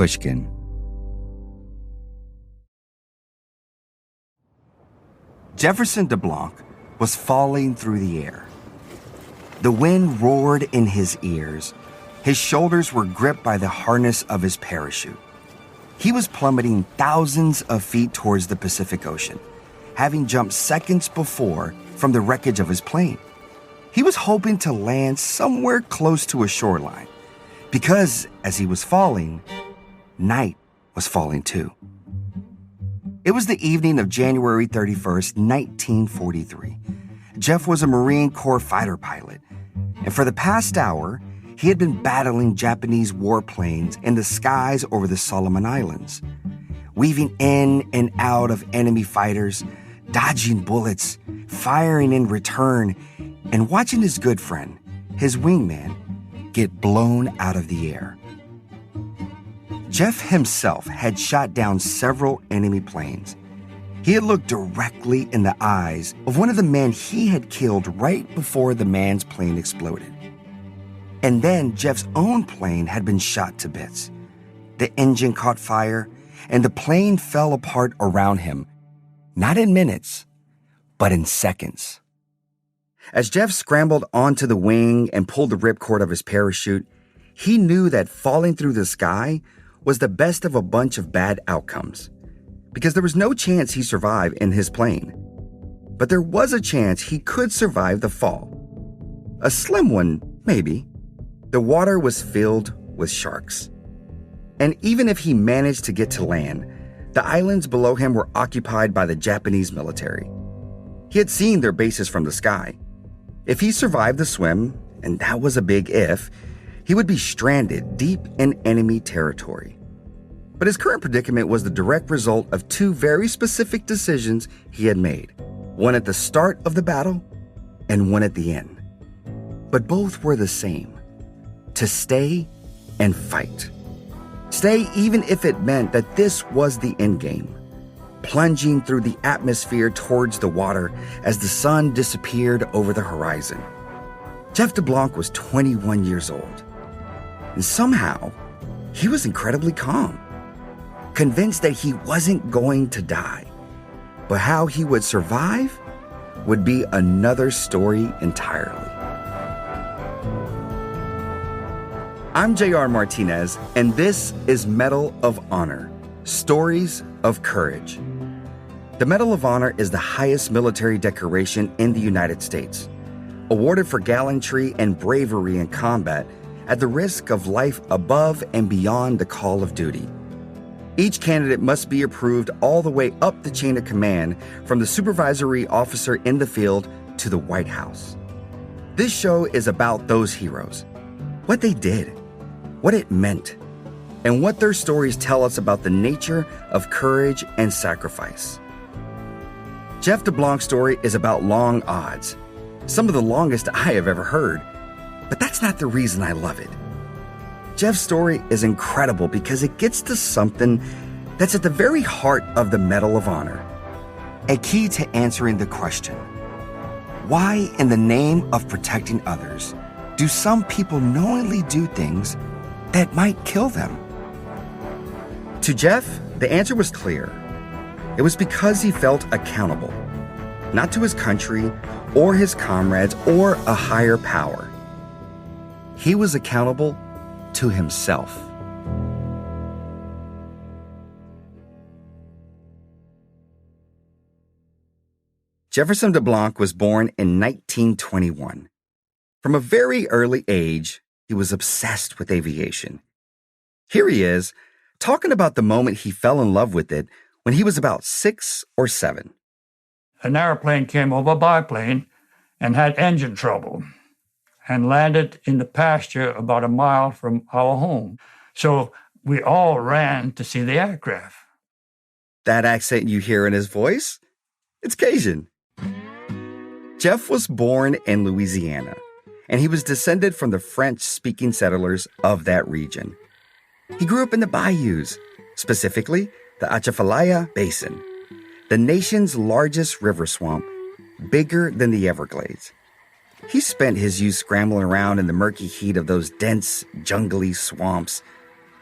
Pushkin. Jefferson DeBlanc was falling through the air. The wind roared in his ears. His shoulders were gripped by the harness of his parachute. He was plummeting thousands of feet towards the Pacific Ocean, having jumped seconds before from the wreckage of his plane. He was hoping to land somewhere close to a shoreline, because as he was falling, night was falling too. It was the evening of January 31st, 1943. Jeff was a Marine Corps fighter pilot, and for the past hour, he had been battling Japanese warplanes in the skies over the Solomon Islands, weaving in and out of enemy fighters, dodging bullets, firing in return, and watching his good friend, his wingman, get blown out of the air. Jeff himself had shot down several enemy planes. He had looked directly in the eyes of one of the men he had killed right before the man's plane exploded. And then Jeff's own plane had been shot to bits. The engine caught fire, and the plane fell apart around him, not in minutes, but in seconds. As Jeff scrambled onto the wing and pulled the ripcord of his parachute, he knew that falling through the sky was the best of a bunch of bad outcomes, because there was no chance he survived in his plane. But there was a chance he could survive the fall. A slim one, maybe. The water was filled with sharks. And even if he managed to get to land, the islands below him were occupied by the Japanese military. He had seen their bases from the sky. If he survived the swim, and that was a big if, he would be stranded deep in enemy territory. But his current predicament was the direct result of two very specific decisions he had made, one at the start of the battle and one at the end. But both were the same: to stay and fight. Stay even if it meant that this was the end game, plunging through the atmosphere towards the water as the sun disappeared over the horizon. Jeff DeBlanc was 21 years old, and somehow he was incredibly calm, convinced that he wasn't going to die, but how he would survive would be another story entirely. I'm J.R. Martinez, and this is Medal of Honor, Stories of Courage. The Medal of Honor is the highest military decoration in the United States, awarded for gallantry and bravery in combat at the risk of life above and beyond the call of duty. Each candidate must be approved all the way up the chain of command, from the supervisory officer in the field to the White House. This show is about those heroes, what they did, what it meant, and what their stories tell us about the nature of courage and sacrifice. Jeff DeBlanc's story is about long odds, some of the longest I have ever heard, but that's not the reason I love it. Jeff's story is incredible because it gets to something that's at the very heart of the Medal of Honor, a key to answering the question: why, in the name of protecting others, do some people knowingly do things that might kill them? To Jeff, the answer was clear. It was because he felt accountable, not to his country or his comrades or a higher power. He was accountable to himself. Jefferson DeBlanc was born in 1921. From a very early age, he was obsessed with aviation. Here he is, talking about the moment he fell in love with it when he was about 6 or 7. An airplane came over biplane and had engine trouble and landed in the pasture about a mile from our home. So we all ran to see the aircraft. That accent you hear in his voice? It's Cajun. Jeff was born in Louisiana, and he was descended from the French-speaking settlers of that region. He grew up in the bayous, specifically the Atchafalaya Basin, the nation's largest river swamp, bigger than the Everglades. He spent his youth scrambling around in the murky heat of those dense, jungly swamps,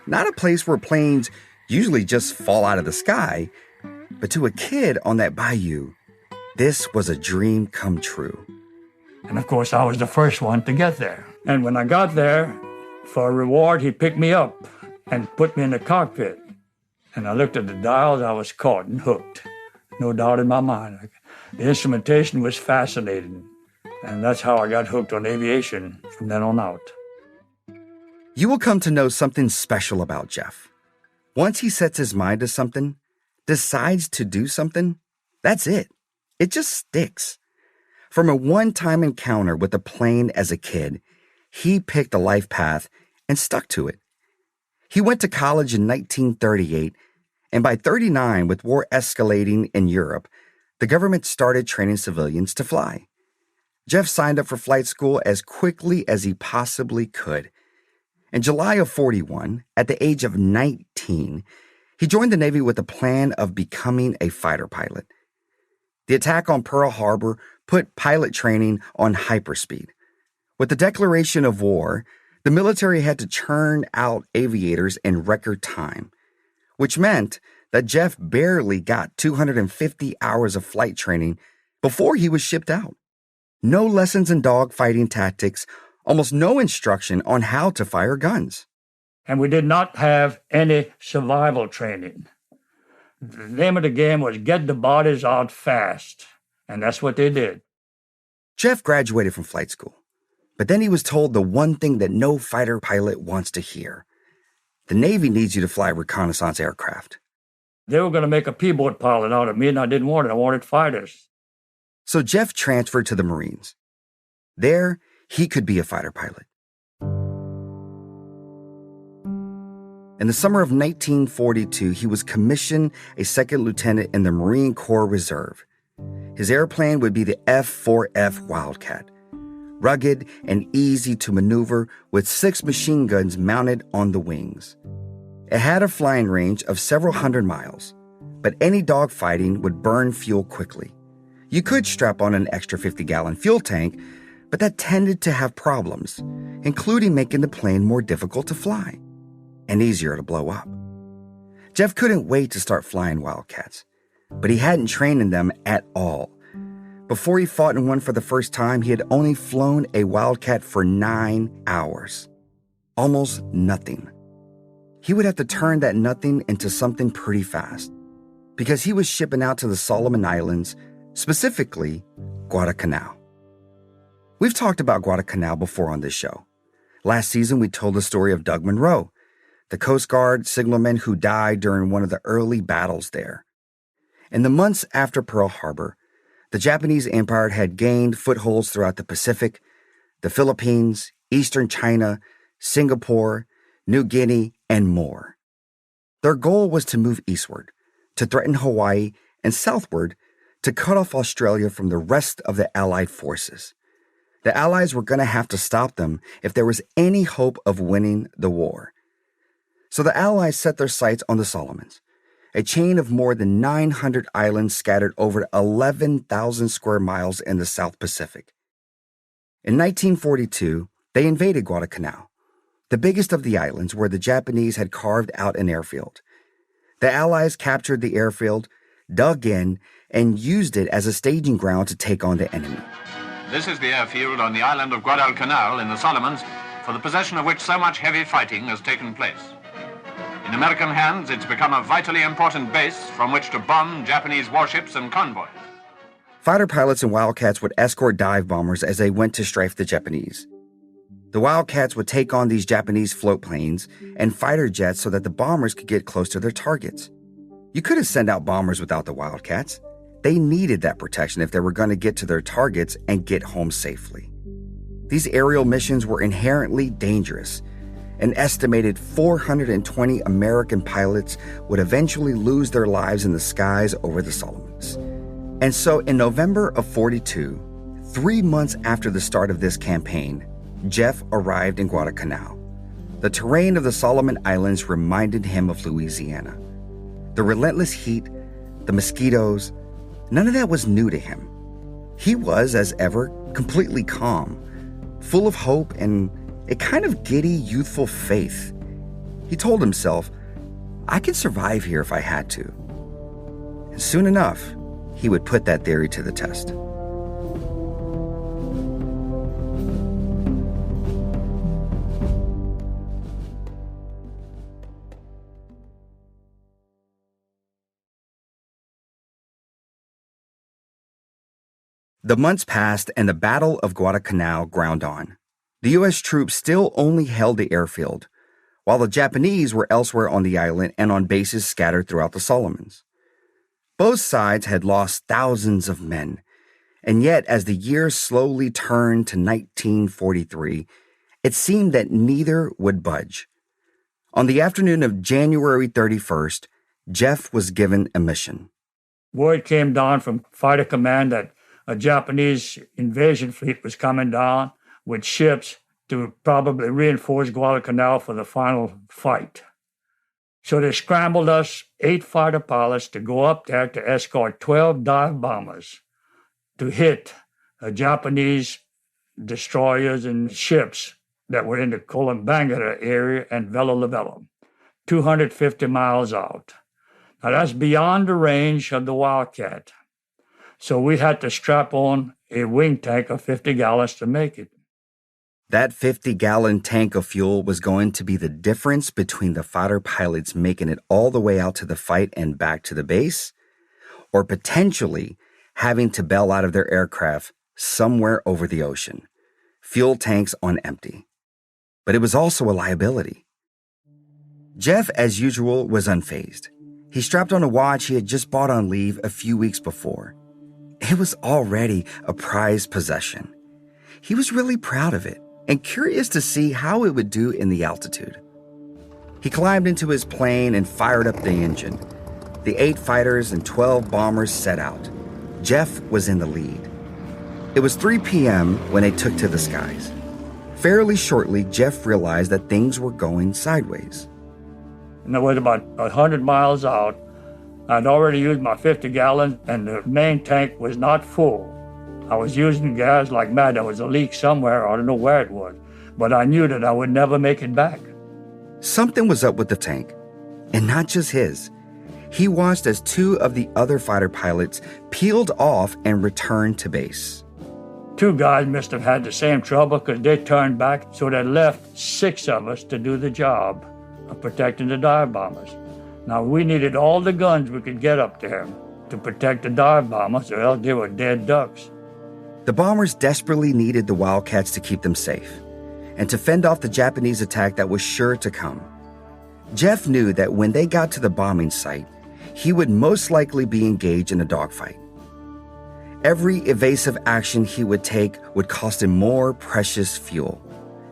Not a place where planes usually just fall out of the sky, but to a kid on that bayou, this was a dream come true. And of course, I was the first one to get there. And when I got there, for a reward, he picked me up and put me in the cockpit. And I looked at the dials, I was caught and hooked. No doubt in my mind. The instrumentation was fascinating. And that's how I got hooked on aviation from then on out. You will come to know something special about Jeff. Once he sets his mind to something, decides to do something, that's it. It just sticks. From a one-time encounter with a plane as a kid, he picked a life path and stuck to it. He went to college in 1938, and by 1939, with war escalating in Europe, the government started training civilians to fly. Jeff signed up for flight school as quickly as he possibly could. In July of 1941, at the age of 19, he joined the Navy with a plan of becoming a fighter pilot. The attack on Pearl Harbor put pilot training on hyperspeed. With the declaration of war, the military had to churn out aviators in record time, which meant that Jeff barely got 250 hours of flight training before he was shipped out. No lessons in dogfighting tactics, almost no instruction on how to fire guns. And we did not have any survival training. The name of the game was get the bodies out fast, and that's what they did. Jeff graduated from flight school, but then he was told the one thing that no fighter pilot wants to hear. The Navy needs you to fly reconnaissance aircraft. They were going to make a P-boat pilot out of me, and I didn't want it. I wanted fighters. So Jeff transferred to the Marines. There, he could be a fighter pilot. In the summer of 1942, he was commissioned a second lieutenant in the Marine Corps Reserve. His airplane would be the F-4F Wildcat, rugged and easy to maneuver with 6 machine guns mounted on the wings. It had a flying range of several hundred miles, but any dogfighting would burn fuel quickly. You could strap on an extra 50-gallon fuel tank, but that tended to have problems, including making the plane more difficult to fly and easier to blow up. Jeff couldn't wait to start flying Wildcats, but he hadn't trained in them at all. Before he fought in one for the first time, he had only flown a Wildcat for 9 hours. Almost nothing. He would have to turn that nothing into something pretty fast, because he was shipping out to the Solomon Islands, specifically Guadalcanal. We've talked about Guadalcanal before on this show. Last season, we told the story of Doug Monroe, the Coast Guard signalman who died during one of the early battles there. In the months after Pearl Harbor, the Japanese Empire had gained footholds throughout the Pacific, the Philippines, Eastern China, Singapore, New Guinea, and more. Their goal was to move eastward, to threaten Hawaii, and southward to cut off Australia from the rest of the Allied forces. The Allies were going to have to stop them if there was any hope of winning the war. So the Allies set their sights on the Solomons, a chain of more than 900 islands scattered over 11,000 square miles in the South Pacific. In 1942, they invaded Guadalcanal, the biggest of the islands where the Japanese had carved out an airfield. The Allies captured the airfield, dug in, and used it as a staging ground to take on the enemy. This is the airfield on the island of Guadalcanal in the Solomons, for the possession of which so much heavy fighting has taken place. In American hands, it's become a vitally important base from which to bomb Japanese warships and convoys. Fighter pilots and Wildcats would escort dive bombers as they went to strafe the Japanese. The Wildcats would take on these Japanese float planes and fighter jets so that the bombers could get close to their targets. You couldn't send out bombers without the Wildcats. They needed that protection if they were going to get to their targets and get home safely. These aerial missions were inherently dangerous. An estimated 420 American pilots would eventually lose their lives in the skies over the Solomons. And so in November of 42, 3 months after the start of this campaign, Jeff arrived in Guadalcanal. The terrain of the Solomon Islands reminded him of Louisiana. The relentless heat, the mosquitoes, none of that was new to him. He was, as ever, completely calm, full of hope and a kind of giddy, youthful faith. He told himself, I could survive here if I had to. And soon enough, he would put that theory to the test. The months passed and the Battle of Guadalcanal ground on. The U.S. troops still only held the airfield, while the Japanese were elsewhere on the island and on bases scattered throughout the Solomons. Both sides had lost thousands of men, and yet as the years slowly turned to 1943, it seemed that neither would budge. On the afternoon of January 31st, Jeff was given a mission. Word came down from Fighter Command that a Japanese invasion fleet was coming down with ships to probably reinforce Guadalcanal for the final fight. So they scrambled us 8 fighter pilots to go up there to escort 12 dive bombers to hit Japanese destroyers and ships that were in the Colombangara area and Velo Lavello, 250 miles out. Now that's beyond the range of the Wildcat. So we had to strap on a wing tank of 50 gallons to make it. That 50-gallon tank of fuel was going to be the difference between the fighter pilots making it all the way out to the fight and back to the base, or potentially having to bail out of their aircraft somewhere over the ocean, fuel tanks on empty. But it was also a liability. Jeff, as usual, was unfazed. He strapped on a watch he had just bought on leave a few weeks before. It was already a prized possession. He was really proud of it and curious to see how it would do in the altitude. He climbed into his plane and fired up the engine. The 8 fighters and 12 bombers set out. Jeff was in the lead. It was 3 p.m. when they took to the skies. Fairly shortly, Jeff realized that things were going sideways. And it was about 100 miles out. I'd already used my 50 gallons, and the main tank was not full. I was using gas like mad. There was a leak somewhere. I don't know where it was, but I knew that I would never make it back. Something was up with the tank, and not just his. He watched as 2 of the other fighter pilots peeled off and returned to base. 2 guys must have had the same trouble because they turned back, so they left 6 of us to do the job of protecting the dive bombers. Now, we needed all the guns we could get up there to protect the dive bombers, or else they were dead ducks. The bombers desperately needed the Wildcats to keep them safe and to fend off the Japanese attack that was sure to come. Jeff knew that when they got to the bombing site, he would most likely be engaged in a dogfight. Every evasive action he would take would cost him more precious fuel.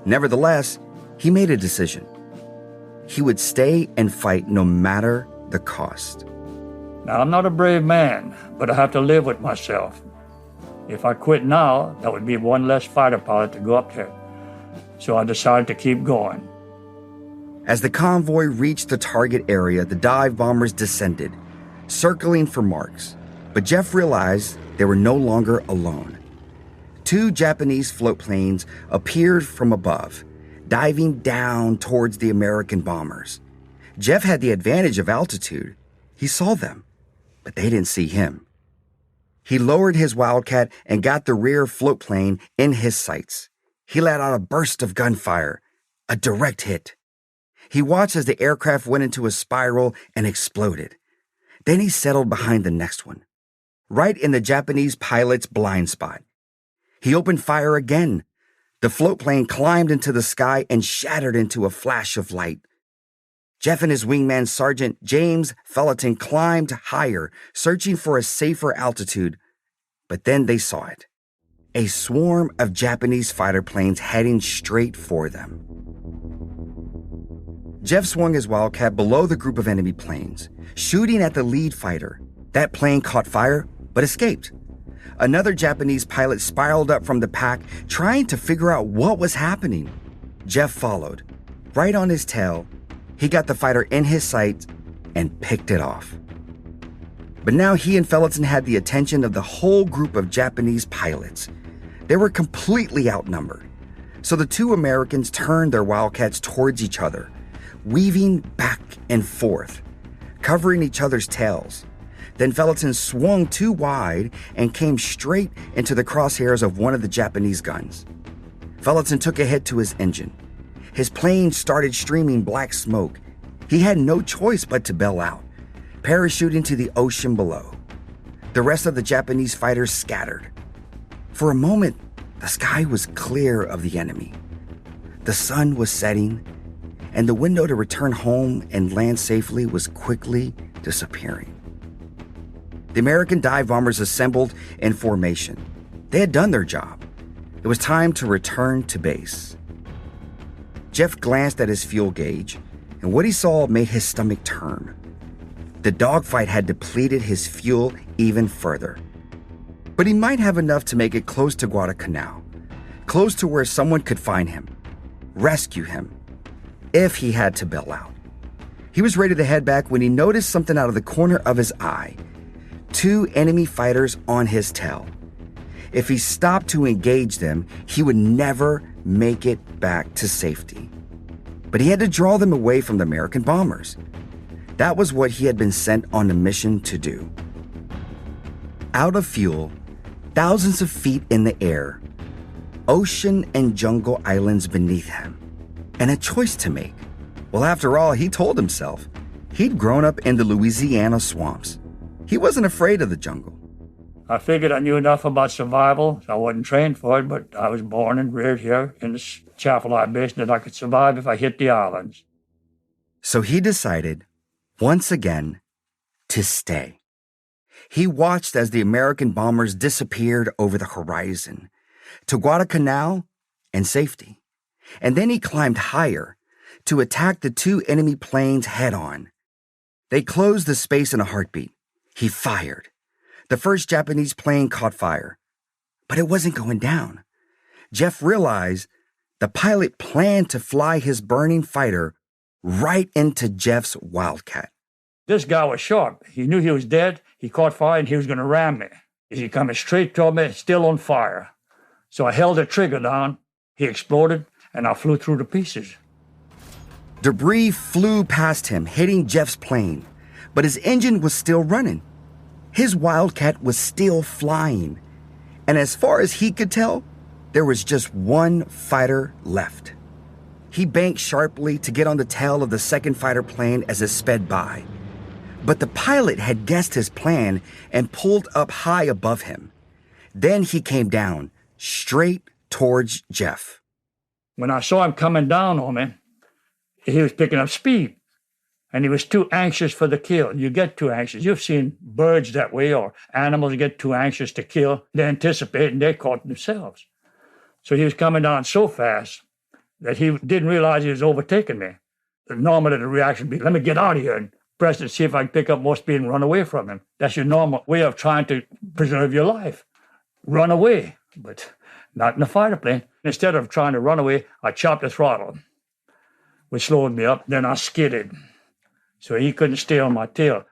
Nevertheless, he made a decision. He would stay and fight no matter the cost. Now, I'm not a brave man, but I have to live with myself. If I quit now, that would be 1 less fighter pilot to go up there. So I decided to keep going. As the convoy reached the target area, the dive bombers descended, circling for marks. But Jeff realized they were no longer alone. 2 Japanese float planes appeared from above, diving down towards the American bombers. Jeff had the advantage of altitude. He saw them, but they didn't see him. He lowered his Wildcat and got the rear float plane in his sights. He let out a burst of gunfire, a direct hit. He watched as the aircraft went into a spiral and exploded. Then he settled behind the next one, right in the Japanese pilot's blind spot. He opened fire again. The float plane climbed into the sky and shattered into a flash of light. Jeff and his wingman, Sergeant James Felton, climbed higher, searching for a safer altitude. But then they saw it. A swarm of Japanese fighter planes heading straight for them. Jeff swung his Wildcat below the group of enemy planes, shooting at the lead fighter. That plane caught fire, but escaped. Another Japanese pilot spiraled up from the pack, trying to figure out what was happening. Jeff followed. Right on his tail, he got the fighter in his sights and picked it off. But now he and Felton had the attention of the whole group of Japanese pilots. They were completely outnumbered. So the 2 Americans turned their Wildcats towards each other, weaving back and forth, covering each other's tails. Then Felton swung too wide and came straight into the crosshairs of one of the Japanese guns. Felton took a hit to his engine. His plane started streaming black smoke. He had no choice but to bail out, parachuting to the ocean below. The rest of the Japanese fighters scattered. For a moment, the sky was clear of the enemy. The sun was setting, and the window to return home and land safely was quickly disappearing. The American dive bombers assembled in formation. They had done their job. It was time to return to base. Jeff glanced at his fuel gauge, and what he saw made his stomach turn. The dogfight had depleted his fuel even further. But he might have enough to make it close to Guadalcanal, close to where someone could find him, rescue him, if he had to bail out. He was ready to head back when he noticed something out of the corner of his eye. 2 enemy fighters on his tail. If he stopped to engage them, he would never make it back to safety. But he had to draw them away from the American bombers. That was what he had been sent on a mission to do. Out of fuel, thousands of feet in the air, ocean and jungle islands beneath him, and a choice to make. Well, after all, he told himself, he'd grown up in the Louisiana swamps. He wasn't afraid of the jungle. I figured I knew enough about survival. I wasn't trained for it, but I was born and reared here in this Chapel Basin that I could survive if I hit the islands. So he decided, once again, to stay. He watched as the American bombers disappeared over the horizon, to Guadalcanal and safety. And then he climbed higher to attack the 2 enemy planes head-on. They closed the space in a heartbeat. He fired. The first Japanese plane caught fire, but it wasn't going down. Jeff realized the pilot planned to fly his burning fighter right into Jeff's Wildcat. This guy was sharp. He knew he was dead. He caught fire and he was going to ram me. He coming straight toward me, still on fire. So I held the trigger down. He exploded and I flew through the pieces. Debris flew past him, hitting Jeff's plane, but his engine was still running. His Wildcat was still flying, and as far as he could tell, there was just one fighter left. He banked sharply to get on the tail of the second fighter plane as it sped by. But the pilot had guessed his plan and pulled up high above him. Then he came down, straight towards Jeff. When I saw him coming down on me, he was picking up speed. And he was too anxious for the kill. You get too anxious. You've seen birds that way, or animals get too anxious to kill. They anticipate and they caught themselves. So he was coming down so fast that he didn't realize he was overtaking me. Normally the reaction would be, let me get out of here and press it, see if I can pick up more speed and run away from him. That's your normal way of trying to preserve your life. Run away, but not in a fighter plane. Instead of trying to run away, I chopped the throttle, which slowed me up. Then I skidded. So he couldn't stay on my tail.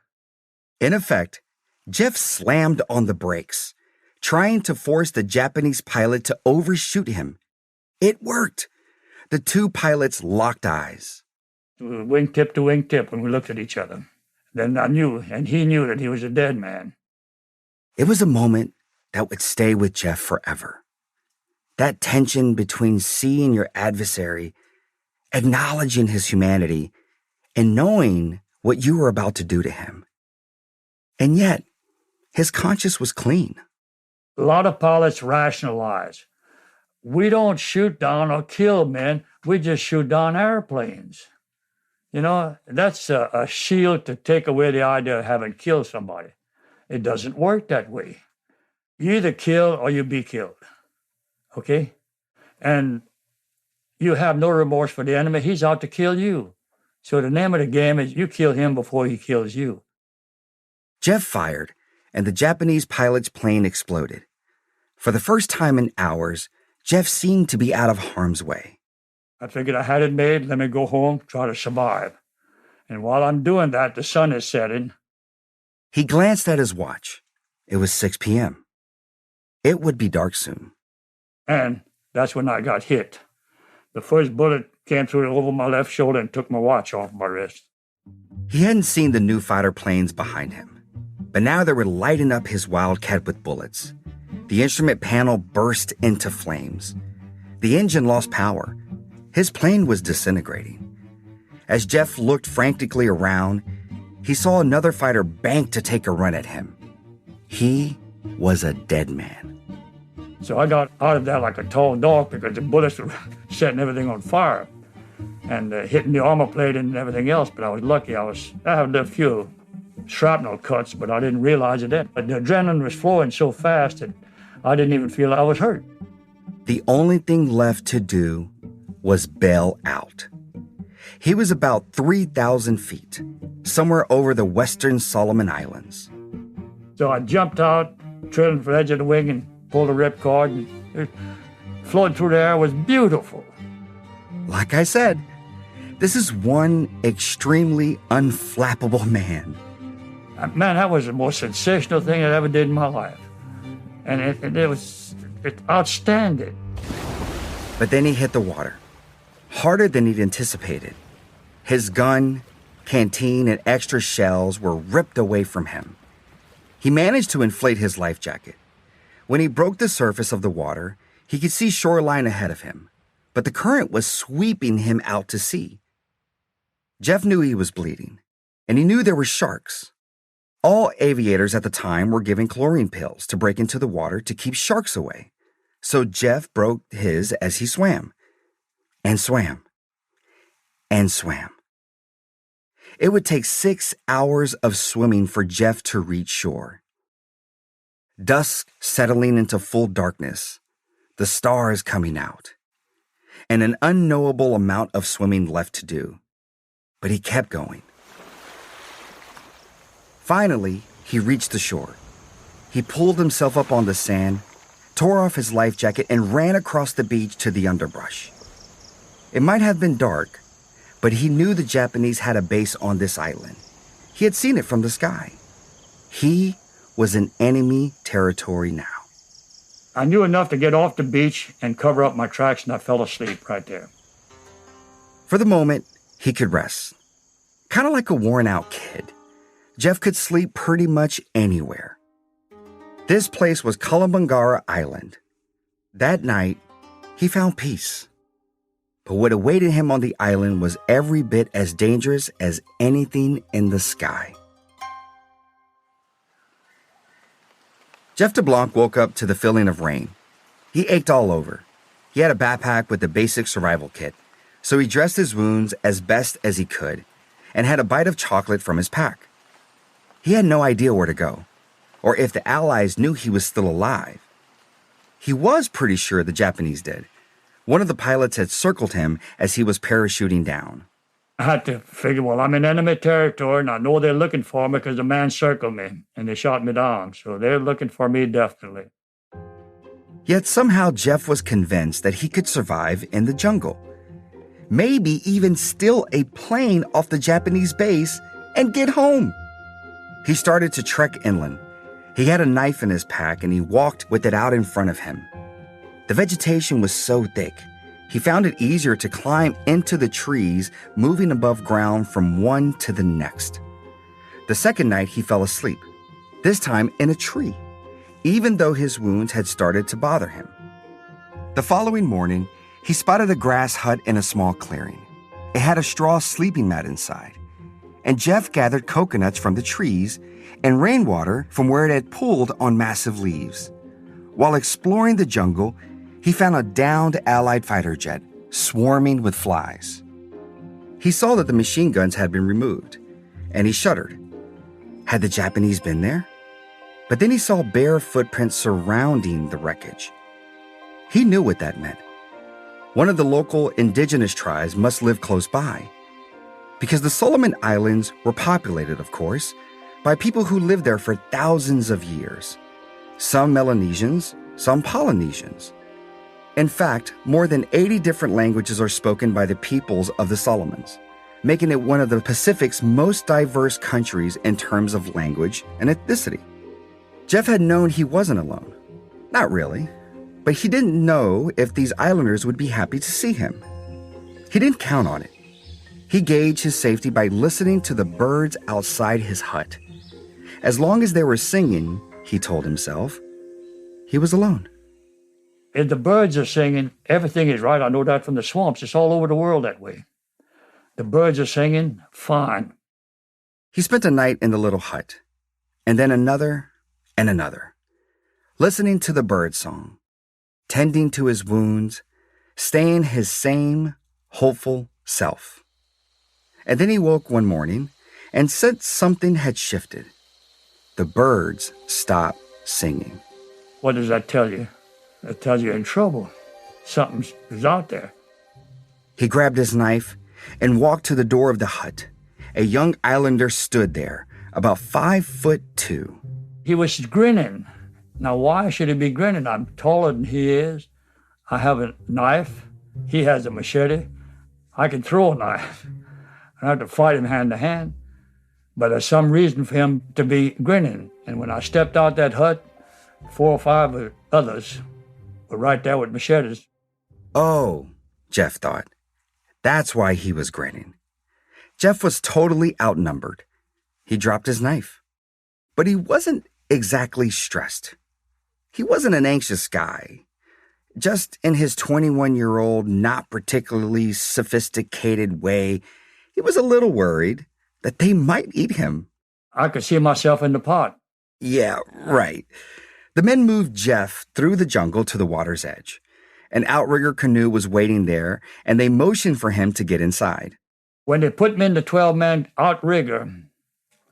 In effect, Jeff slammed on the brakes, trying to force the Japanese pilot to overshoot him. It worked. The 2 pilots locked eyes. Wingtip to wingtip when we looked at each other. Then I knew, and he knew that he was a dead man. It was a moment that would stay with Jeff forever. That tension between seeing your adversary, acknowledging his humanity, and knowing what you were about to do to him. And yet, his conscience was clean. A lot of pilots rationalize. We don't shoot down or kill men. We just shoot down airplanes. You know, that's a shield to take away the idea of having killed somebody. It doesn't work that way. You either kill or you be killed. Okay? And you have no remorse for the enemy. He's out to kill you. So the name of the game is you kill him before he kills you. Jeff fired, and the Japanese pilot's plane exploded. For the first time in hours, Jeff seemed to be out of harm's way. I figured I had it made. Let me go home, try to survive. And while I'm doing that, the sun is setting. He glanced at his watch. It was 6 p.m. It would be dark soon. And that's when I got hit. The first bullet came through over my left shoulder and took my watch off my wrist. He hadn't seen the new fighter planes behind him, but now they were lighting up his Wildcat with bullets. The instrument panel burst into flames. The engine lost power. His plane was disintegrating. As Jeff looked frantically around, he saw another fighter bank to take a run at him. He was a dead man. So I got out of there like a tall dog because the bullets were setting everything on fire and hitting the armor plate and everything else. But I was lucky. I had a few shrapnel cuts, but I didn't realize it then. But the adrenaline was flowing so fast that I didn't even feel I was hurt. The only thing left to do was bail out. He was about 3,000 feet, somewhere over the western Solomon Islands. So I jumped out, trailing for the edge of the wing, and pulled a ripcord, and it floating through the air was beautiful. Like I said, this is one extremely unflappable man. Man, that was the most sensational thing I ever did in my life. And it was outstanding. But then he hit the water, harder than he'd anticipated. His gun, canteen, and extra shells were ripped away from him. He managed to inflate his life jacket. When he broke the surface of the water, he could see shoreline ahead of him, but the current was sweeping him out to sea. Jeff knew he was bleeding, and he knew there were sharks. All aviators at the time were given chlorine pills to break into the water to keep sharks away. So Jeff broke his as he swam, and swam, and swam. It would take 6 hours of swimming for Jeff to reach shore. Dusk settling into full darkness, the stars coming out, and an unknowable amount of swimming left to do. But he kept going. Finally, he reached the shore. He pulled himself up on the sand, tore off his life jacket, and ran across the beach to the underbrush. It might have been dark, but he knew the Japanese had a base on this island. He had seen it from the sky. He was in enemy territory now. I knew enough to get off the beach and cover up my tracks, and I fell asleep right there. For the moment, he could rest. Kind of like a worn-out kid. Jeff could sleep pretty much anywhere. This place was Kalambangara Island. That night, he found peace. But what awaited him on the island was every bit as dangerous as anything in the sky. Jeff DeBlanc woke up to the feeling of rain. He ached all over. He had a backpack with the basic survival kit, so he dressed his wounds as best as he could and had a bite of chocolate from his pack. He had no idea where to go, or if the Allies knew he was still alive. He was pretty sure the Japanese did. One of the pilots had circled him as he was parachuting down. I had to figure, well, I'm in enemy territory, and I know they're looking for me because the man circled me, and they shot me down. So they're looking for me definitely. Yet somehow Jeff was convinced that he could survive in the jungle. Maybe even steal a plane off the Japanese base and get home. He started to trek inland. He had a knife in his pack, and he walked with it out in front of him. The vegetation was so thick, he found it easier to climb into the trees, moving above ground from one to the next. The second night, he fell asleep, this time in a tree, even though his wounds had started to bother him. The following morning, he spotted a grass hut in a small clearing. It had a straw sleeping mat inside, and Jeff gathered coconuts from the trees and rainwater from where it had pooled on massive leaves. While exploring the jungle, he found a downed Allied fighter jet swarming with flies. He saw that the machine guns had been removed, and he shuddered. Had the Japanese been there? But then he saw bare footprints surrounding the wreckage. He knew what that meant. One of the local indigenous tribes must live close by, because the Solomon Islands were populated, of course, by people who lived there for thousands of years. Some Melanesians, some Polynesians. In fact, more than 80 different languages are spoken by the peoples of the Solomons, making it one of the Pacific's most diverse countries in terms of language and ethnicity. Jeff had known he wasn't alone. Not really, but he didn't know if these islanders would be happy to see him. He didn't count on it. He gauged his safety by listening to the birds outside his hut. As long as they were singing, he told himself, he was alone. If the birds are singing, everything is right. I know that from the swamps. It's all over the world that way. The birds are singing, fine. He spent a night in the little hut, and then another and another, listening to the bird song, tending to his wounds, staying his same hopeful self. And then he woke one morning and sensed something had shifted. The birds stopped singing. What does that tell you? It tells you you're in trouble. Something is out there. He grabbed his knife and walked to the door of the hut. A young islander stood there, about 5'2". He was grinning. Now, why should he be grinning? I'm taller than he is. I have a knife. He has a machete. I can throw a knife. I have to fight him hand to hand. But there's some reason for him to be grinning. And when I stepped out that hut, 4 or 5 others were right there with machetes. Oh, Jeff thought. That's why he was grinning. Jeff was totally outnumbered. He dropped his knife. But he wasn't exactly stressed. He wasn't an anxious guy. Just in his 21-year-old, not particularly sophisticated way, he was a little worried that they might eat him. I could see myself in the pot. Yeah, right. The men moved Jeff through the jungle to the water's edge. An outrigger canoe was waiting there, and they motioned for him to get inside. When they put me in the 12-man outrigger,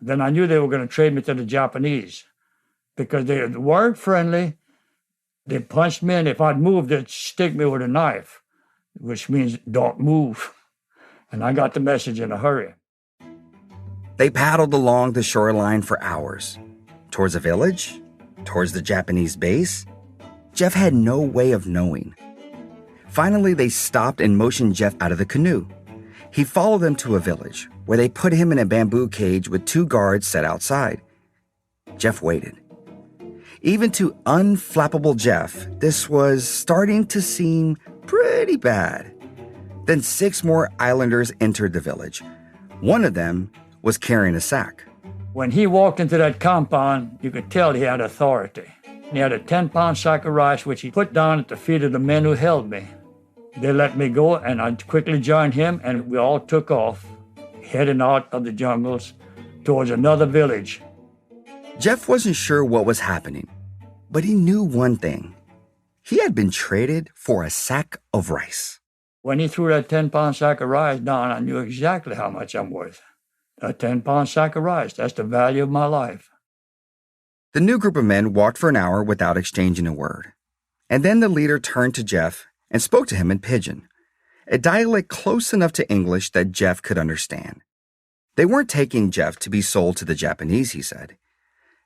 then I knew they were going to trade me to the Japanese because they weren't friendly. They punched me, and if I'd moved, they'd stick me with a knife, which means don't move. And I got the message in a hurry. They paddled along the shoreline for hours. Towards a village? Towards the Japanese base? Jeff had no way of knowing. Finally, they stopped and motioned Jeff out of the canoe. He followed them to a village, where they put him in a bamboo cage with 2 guards set outside. Jeff waited. Even to unflappable Jeff, this was starting to seem pretty bad. Then 6 more islanders entered the village. One of them was carrying a sack. When he walked into that compound, you could tell he had authority. He had a 10-pound sack of rice, which he put down at the feet of the men who held me. They let me go, and I quickly joined him, and we all took off, heading out of the jungles towards another village. Jeff wasn't sure what was happening, but he knew one thing. He had been traded for a sack of rice. When he threw that 10-pound sack of rice down, I knew exactly how much I'm worth. A 10-pound sack of rice, that's the value of my life. The new group of men walked for an hour without exchanging a word. And then the leader turned to Jeff and spoke to him in Pidgin, a dialect close enough to English that Jeff could understand. They weren't taking Jeff to be sold to the Japanese, he said.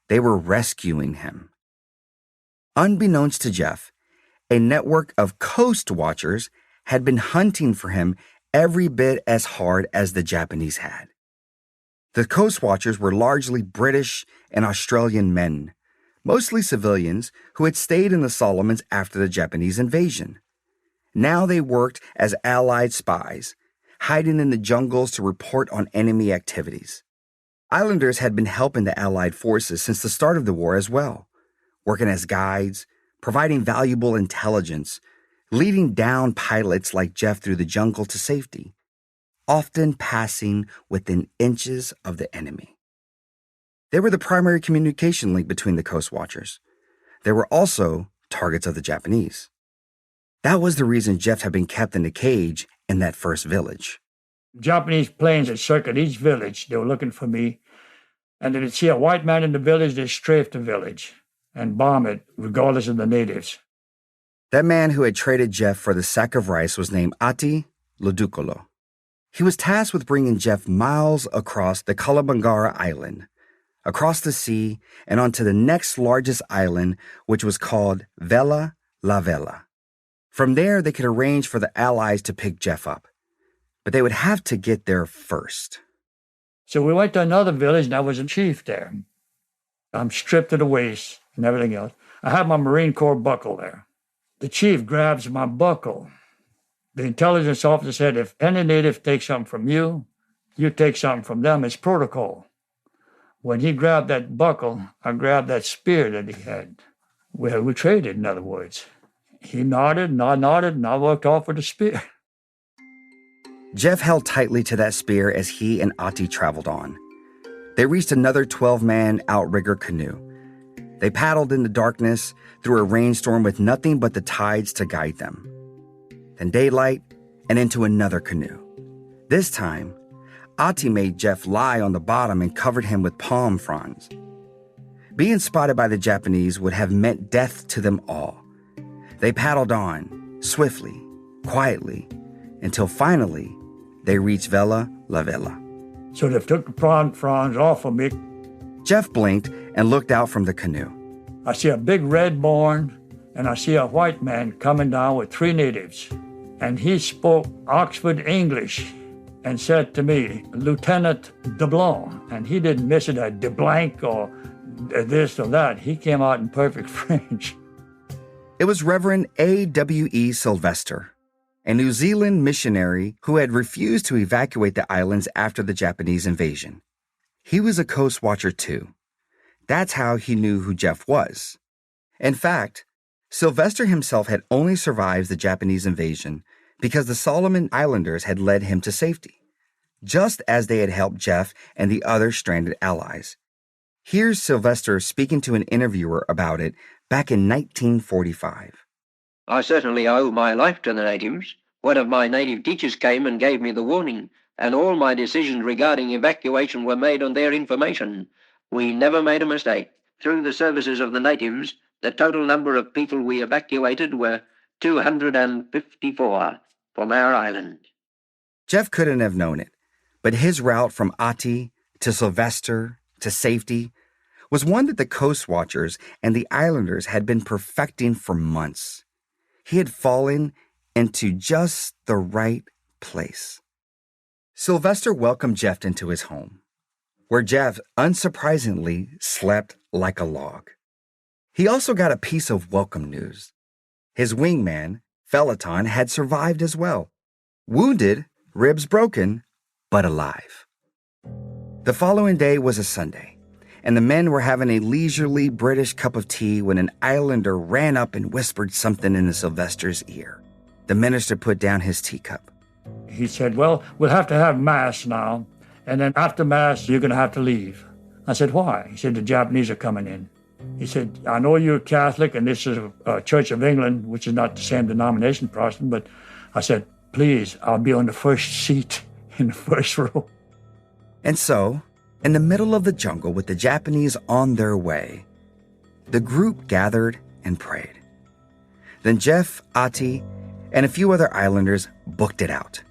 They were rescuing him. Unbeknownst to Jeff, a network of coast watchers had been hunting for him every bit as hard as the Japanese had. The coast watchers were largely British and Australian men, mostly civilians who had stayed in the Solomons after the Japanese invasion. Now they worked as Allied spies, hiding in the jungles to report on enemy activities. Islanders had been helping the Allied forces since the start of the war as well, working as guides, providing valuable intelligence, leading down pilots like Jeff through the jungle to safety, often passing within inches of the enemy. They were the primary communication link between the coast watchers. They were also targets of the Japanese. That was the reason Jeff had been kept in a cage in that first village. Japanese planes had circled each village. They were looking for me. And they would see a white man in the village, they'd strafe the village and bomb it, regardless of the natives. That man who had traded Jeff for the sack of rice was named Ati Ludukolo. He was tasked with bringing Jeff miles across the Kalabangara Island, across the sea, and onto the next largest island, which was called Vela La Vela. From there, they could arrange for the Allies to pick Jeff up. But they would have to get there first. So we went to another village, and I was a chief there. I'm stripped to the waist and everything else. I have my Marine Corps buckle there. The chief grabs my buckle. The intelligence officer said, if any native takes something from you, you take something from them. It's protocol. When he grabbed that buckle, I grabbed that spear that he had. We traded, in other words. He nodded, and I nodded, and I walked off with the spear. Jeff held tightly to that spear as he and Ati traveled on. They reached another 12-man outrigger canoe. They paddled in the darkness through a rainstorm with nothing but the tides to guide them. Then daylight, and into another canoe. This time, Ati made Jeff lie on the bottom and covered him with palm fronds. Being spotted by the Japanese would have meant death to them all. They paddled on, swiftly, quietly, until finally they reached Vela La Vela. So they took the palm fronds off of me. Jeff blinked and looked out from the canoe. I see a big red barn, and I see a white man coming down with 3 natives. And he spoke Oxford English and said to me, Lieutenant DeBlanc. And he didn't miss it at DeBlanc or this or that. He came out in perfect French. It was Reverend A.W.E. Sylvester, a New Zealand missionary who had refused to evacuate the islands after the Japanese invasion. He was a coast watcher too. That's how he knew who Jeff was. In fact, Sylvester himself had only survived the Japanese invasion because the Solomon Islanders had led him to safety, just as they had helped Jeff and the other stranded allies. Here's Sylvester speaking to an interviewer about it back in 1945. I certainly owe my life to the natives. One of my native teachers came and gave me the warning, and all my decisions regarding evacuation were made on their information. We never made a mistake. Through the services of the natives, the total number of people we evacuated were 254 from our island. Jeff couldn't have known it, but his route from Ati to Sylvester to safety was one that the Coast Watchers and the Islanders had been perfecting for months. He had fallen into just the right place. Sylvester welcomed Jeff into his home, where Jeff, unsurprisingly, slept like a log. He also got a piece of welcome news. His wingman, Felaton, had survived as well. Wounded, ribs broken, but alive. The following day was a Sunday, and the men were having a leisurely British cup of tea when an Islander ran up and whispered something into Sylvester's ear. The minister put down his teacup. He said, well, we'll have to have Mass now, and then after Mass, you're going to have to leave. I said, why? He said, the Japanese are coming in. He said, I know you're Catholic, and this is a Church of England, which is not the same denomination, Protestant, but I said, please, I'll be on the first seat in the first row. And so, in the middle of the jungle with the Japanese on their way, the group gathered and prayed. Then Jeff, Ati, and a few other islanders booked it out.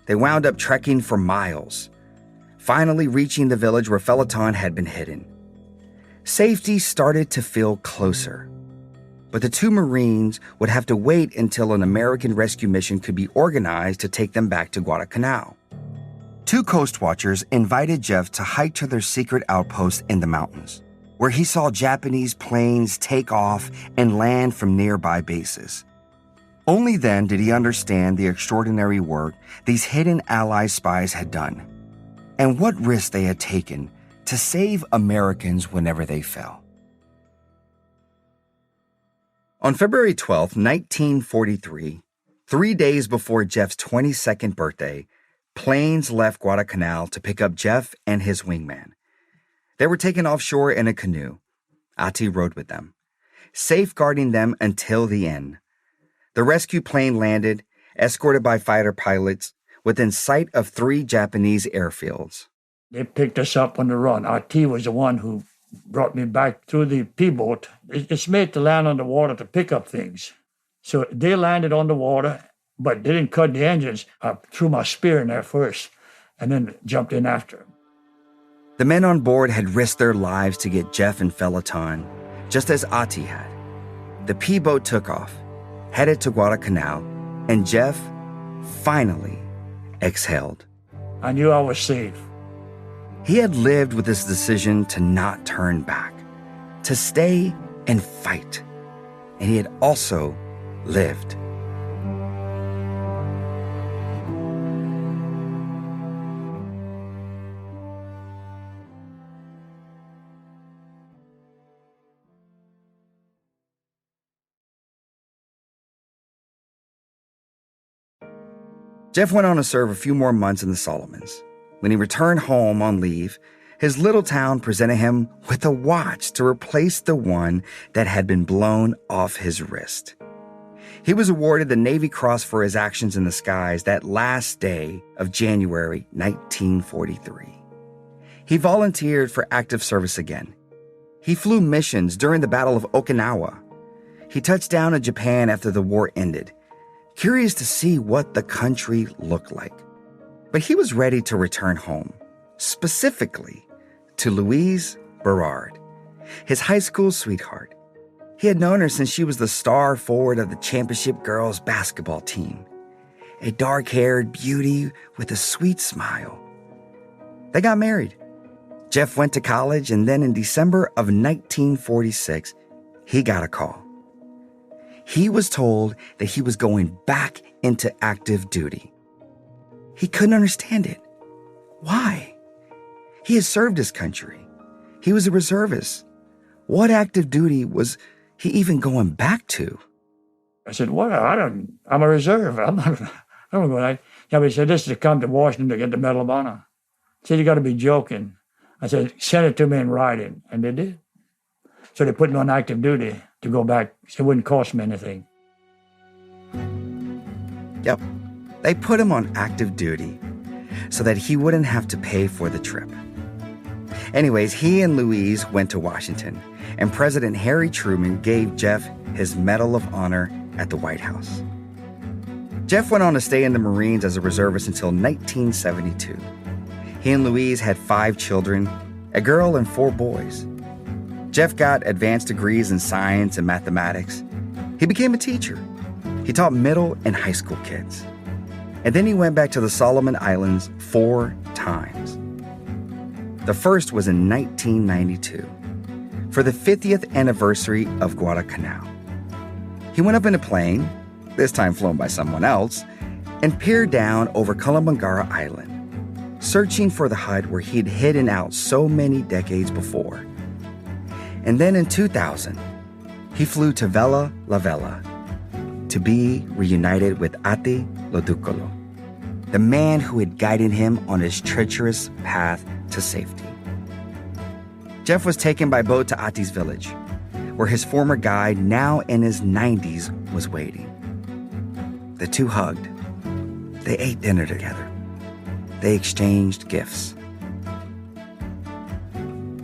They wound up trekking for miles, finally reaching the village where Felaton had been hidden. Safety started to feel closer, but the 2 Marines would have to wait until an American rescue mission could be organized to take them back to Guadalcanal. 2 Coast Watchers invited Jeff to hike to their secret outpost in the mountains, where he saw Japanese planes take off and land from nearby bases. Only then did he understand the extraordinary work these hidden Allied spies had done, and what risks they had taken to save Americans whenever they fell. On February 12, 1943, 3 days before Jeff's 22nd birthday, planes left Guadalcanal to pick up Jeff and his wingman. They were taken offshore in a canoe. Ati rode with them, safeguarding them until the end. The rescue plane landed, escorted by fighter pilots, within sight of 3 Japanese airfields. They picked us up on the run. Ati was the one who brought me back through the P-boat. It's made to land on the water to pick up things. So they landed on the water, but they didn't cut the engines. I threw my spear in there first and then jumped in after them. The men on board had risked their lives to get Jeff and Felaton, just as Ati had. The P-boat took off, headed to Guadalcanal, and Jeff finally exhaled. I knew I was safe. He had lived with this decision to not turn back, to stay and fight. And he had also lived. Jeff went on to serve a few more months in the Solomons. When he returned home on leave, his little town presented him with a watch to replace the one that had been blown off his wrist. He was awarded the Navy Cross for his actions in the skies that last day of January 1943. He volunteered for active service again. He flew missions during the Battle of Okinawa. He touched down in Japan after the war ended, curious to see what the country looked like. But he was ready to return home, specifically to Louise Berard, his high school sweetheart. He had known her since she was the star forward of the championship girls basketball team, a dark-haired beauty with a sweet smile. They got married. Jeff went to college, and then in December of 1946, he got a call. He was told that he was going back into active duty. He couldn't understand it. Why? He had served his country. He was a reservist. What active duty was he even going back to? I said, well, I'm a reserve. I don't go back. Yeah, but he said, this is to come to Washington to get the Medal of Honor. He said, you got to be joking. I said, send it to me in writing. And they did. So they put me on active duty to go back. So it wouldn't cost me anything. Yep. They put him on active duty so that he wouldn't have to pay for the trip. Anyways, he and Louise went to Washington, and President Harry Truman gave Jeff his Medal of Honor at the White House. Jeff went on to stay in the Marines as a reservist until 1972. He and Louise had 5 children, a girl and 4 boys. Jeff got advanced degrees in science and mathematics. He became a teacher. He taught middle and high school kids. And then he went back to the Solomon Islands 4 times. The first was in 1992, for the 50th anniversary of Guadalcanal. He went up in a plane, this time flown by someone else, and peered down over Kalamangara Island, searching for the hut where he'd hidden out so many decades before. And then in 2000, he flew to Vella La Vella to be reunited with Ati Loducolo, the man who had guided him on his treacherous path to safety. Jeff was taken by boat to Ati's village, where his former guide, now in his 90s, was waiting. The two hugged. They ate dinner together. They exchanged gifts.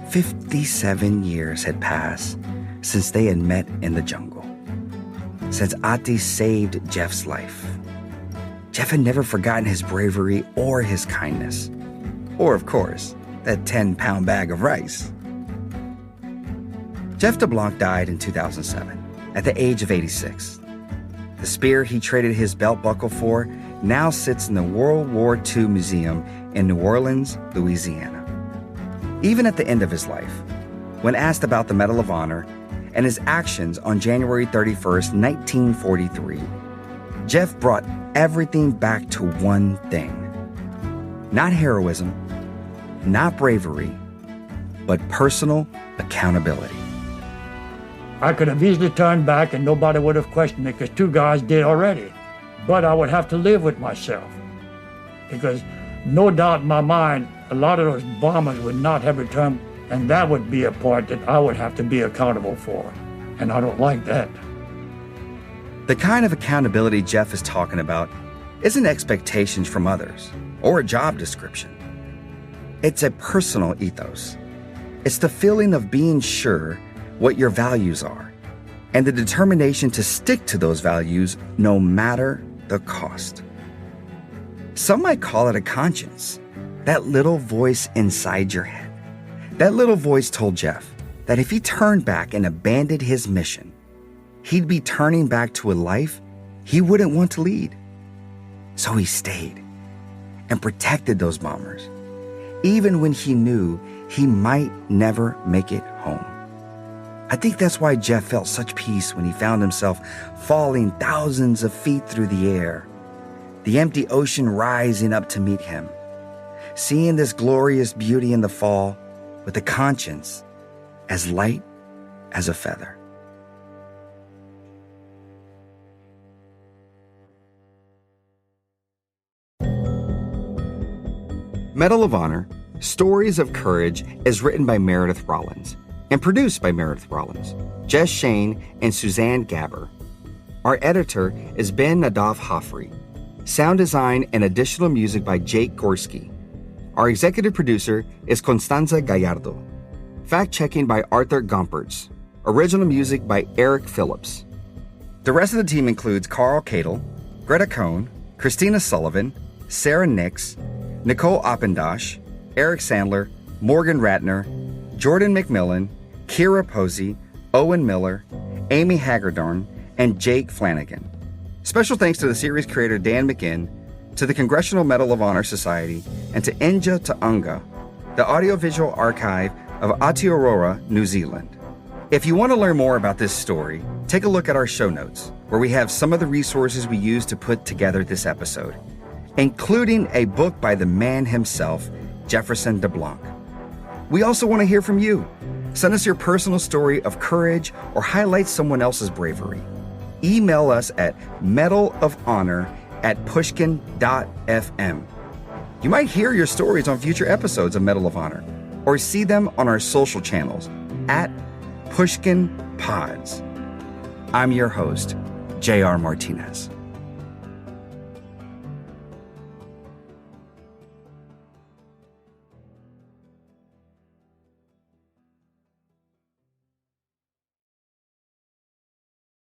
57 years had passed since they had met in the jungle, since Ati saved Jeff's life. Jeff had never forgotten his bravery or his kindness. Or, of course, that 10-pound bag of rice. Jeff DeBlanc died in 2007, at the age of 86. The spear he traded his belt buckle for now sits in the World War II Museum in New Orleans, Louisiana. Even at the end of his life, when asked about the Medal of Honor and his actions on January 31st, 1943, Jeff brought everything back to one thing. Not heroism, not bravery, but personal accountability. I could have easily turned back and nobody would have questioned me because 2 guys did already. But I would have to live with myself because no doubt in my mind, a lot of those bombers would not have returned, and that would be a part that I would have to be accountable for. And I don't like that. The kind of accountability Jeff is talking about isn't expectations from others or a job description. It's a personal ethos. It's the feeling of being sure what your values are and the determination to stick to those values no matter the cost. Some might call it a conscience, that little voice inside your head. That little voice told Jeff that if he turned back and abandoned his mission, he'd be turning back to a life he wouldn't want to lead. So he stayed and protected those bombers, even when he knew he might never make it home. I think that's why Jeff felt such peace when he found himself falling thousands of feet through the air, the empty ocean rising up to meet him, seeing this glorious beauty in the fall with a conscience as light as a feather. Medal of Honor, Stories of Courage is written by Meredith Rollins and produced by Meredith Rollins, Jess Shane, and Suzanne Gabber. Our editor is Ben Nadav Hafri. Sound design and additional music by Jake Gorski. Our executive producer is Constanza Gallardo. Fact-checking by Arthur Gompertz. Original music by Eric Phillips. The rest of the team includes Carl Cadle, Greta Cohn, Christina Sullivan, Sarah Nix, Nicole Oppendosh, Eric Sandler, Morgan Ratner, Jordan McMillan, Kira Posey, Owen Miller, Amy Hagerdorn, and Jake Flanagan. Special thanks to the series creator Dan McGinn, to the Congressional Medal of Honor Society, and to Inja Taunga, the audiovisual archive of Aotearoa, New Zealand. If you want to learn more about this story, take a look at our show notes, where we have some of the resources we used to put together this episode, including a book by the man himself, Jefferson DeBlanc. We also want to hear from you. Send us your personal story of courage or highlight someone else's bravery. Email us at medalofhonor@pushkin.fm. You might hear your stories on future episodes of Medal of Honor or see them on our social channels at Pushkin Pods. I'm your host, J.R. Martinez.